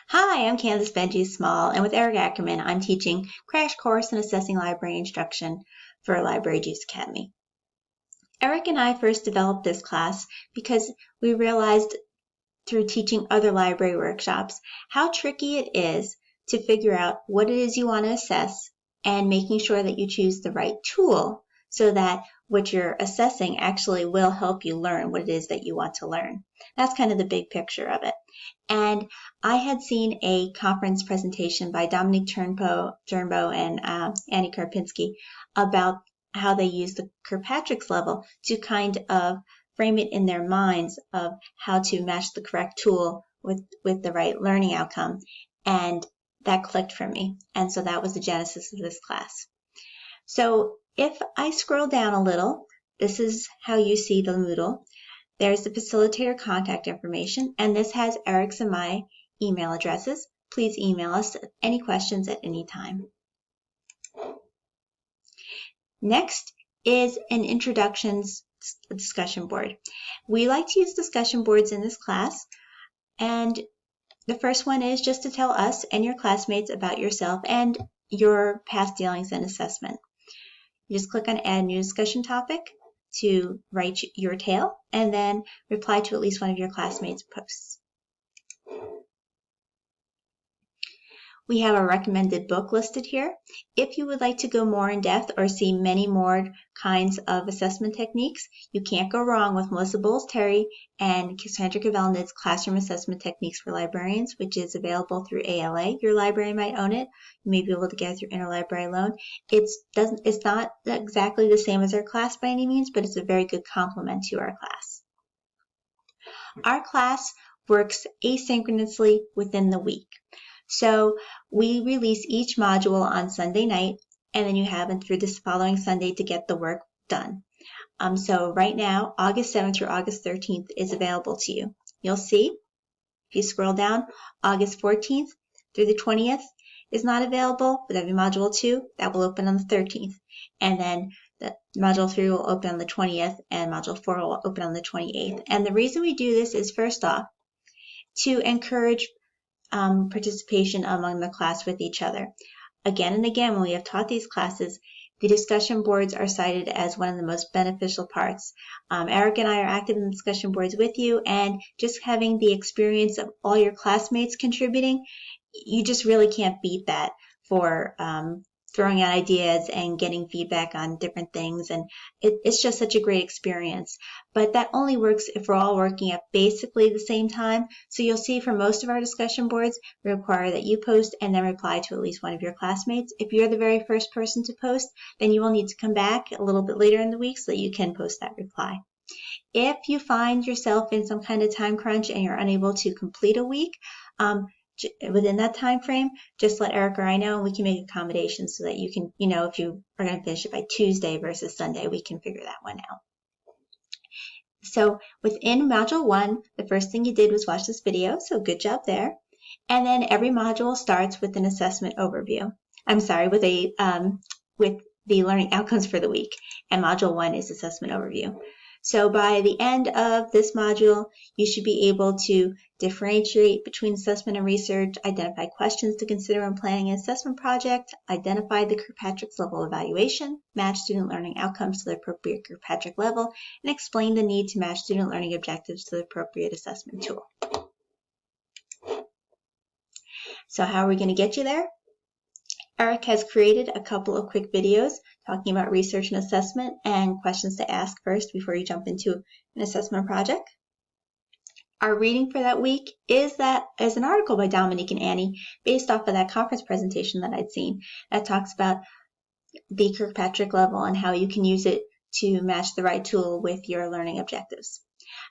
Hi, I'm Candace Benji Small, and with Eric Ackerman, I'm teaching Crash Course in Assessing Library Instruction for Library Juice Academy. Eric and I first developed this class because we realized through teaching other library workshops how tricky it is to figure out what it is you want to assess and making sure that you choose the right tool so that what you're assessing actually will help you learn what it is that you want to learn. That's kind of the big picture of it. And I had seen a conference presentation by Dominique Turnbow and Annie Karpinski about how they use the Kirkpatrick's level to kind of frame it in their minds of how to match the correct tool with the right learning outcome. And that clicked for me. And so that was the genesis of this class. So if I scroll down a little, this is how you see the Moodle. There's the facilitator contact information, and this has Eric's and my email addresses. Please email us any questions at any time. Next is an introductions discussion board. We like to use discussion boards in this class, and the first one is just to tell us and your classmates about yourself and your past dealings and assessment. You just click on Add New Discussion Topic to write your tale, and then reply to at least one of your classmates' posts. We have a recommended book listed here. If you would like to go more in depth or see many more kinds of assessment techniques, you can't go wrong with Melissa Bowles-Terry and Cassandra Kavelnit's Classroom Assessment Techniques for Librarians, which is available through ALA. Your library might own it. You may be able to get it through interlibrary loan. It's not exactly the same as our class by any means, but it's a very good complement to our class. Our class works asynchronously within the week. So we release each module on Sunday night, and then you have it through this following Sunday to get the work done. So right now, August 7th through August 13th is available to you. You'll see, if you scroll down, August 14th through the 20th is not available, but that'll be Module 2. That will open on the 13th. And then the Module 3 will open on the 20th, and Module 4 will open on the 28th. And the reason we do this is, first off, to encourage participation among the class with each other. Again and again, when we have taught these classes, the discussion boards are cited as one of the most beneficial parts. Eric and I are active in discussion boards with you, and just having the experience of all your classmates contributing, you just really can't beat that for throwing out ideas and getting feedback on different things, and it's just such a great experience. But that only works if we're all working at basically the same time. So you'll see for most of our discussion boards, we require that you post and then reply to at least one of your classmates. If you're the very first person to post, then you will need to come back a little bit later in the week so that you can post that reply. If you find yourself in some kind of time crunch and you're unable to complete a week, within that time frame, just let Eric or I know, and we can make accommodations so that you can, if you are going to finish it by Tuesday versus Sunday, we can figure that one out. So within Module 1, the first thing you did was watch this video, so good job there. And then every module starts with an assessment overview. With the learning outcomes for the week, and Module 1 is assessment overview. So by the end of this module, you should be able to differentiate between assessment and research, identify questions to consider when planning an assessment project, identify the Kirkpatrick's level evaluation, match student learning outcomes to the appropriate Kirkpatrick level, and explain the need to match student learning objectives to the appropriate assessment tool. So how are we going to get you there? Eric has created a couple of quick videos talking about research and assessment and questions to ask first before you jump into an assessment project. Our reading for that week is an article by Dominique and Annie based off of that conference presentation that I'd seen that talks about the Kirkpatrick level and how you can use it to match the right tool with your learning objectives.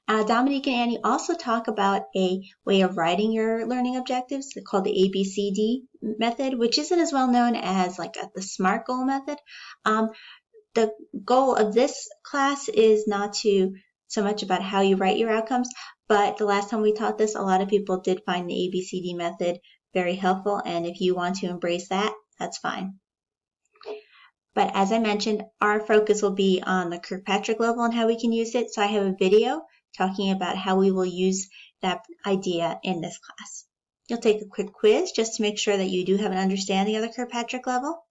Dominique and Annie also talk about a way of writing your learning objectives called the ABCD method, which isn't as well known as the SMART goal method. The goal of this class is not so much about how you write your outcomes, but the last time we taught this, a lot of people did find the ABCD method very helpful, and if you want to embrace that, that's fine. But as I mentioned, our focus will be on the Kirkpatrick level and how we can use it. So I have a video talking about how we will use that idea in this class. You'll take a quick quiz just to make sure that you do have an understanding of the Kirkpatrick level.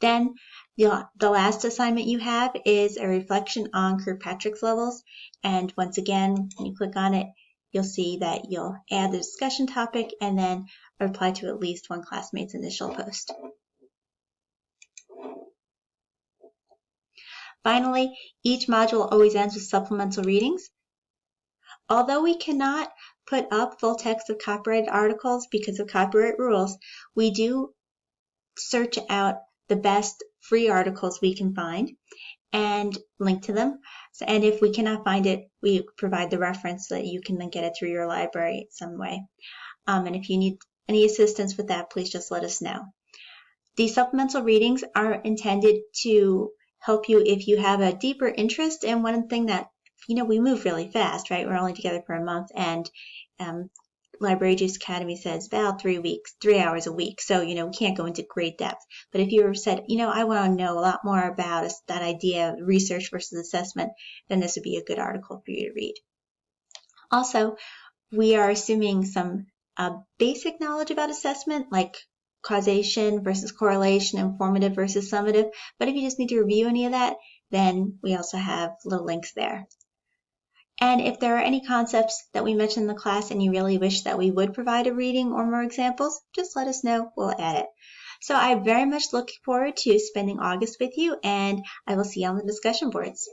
Then the last assignment you have is a reflection on Kirkpatrick's levels. And once again, when you click on it, you'll see that you'll add the discussion topic and then reply to at least one classmate's initial post. Finally, each module always ends with supplemental readings. Although we cannot put up full text of copyrighted articles because of copyright rules, we do search out the best free articles we can find and link to them. And if we cannot find it, we provide the reference so that you can then get it through your library some way. And if you need any assistance with that, please just let us know. These supplemental readings are intended to help you if you have a deeper interest in one thing that, we move really fast, right? We're only together for a month, and Library Juice Academy says about 3 weeks, 3 hours a week. So, we can't go into great depth. But if you said, I want to know a lot more about that idea of research versus assessment, then this would be a good article for you to read. Also, we are assuming some basic knowledge about assessment, like causation versus correlation, informative versus summative. But if you just need to review any of that, then we also have little links there. And if there are any concepts that we mentioned in the class and you really wish that we would provide a reading or more examples, just let us know. We'll add it. So I very much look forward to spending August with you, and I will see you on the discussion boards.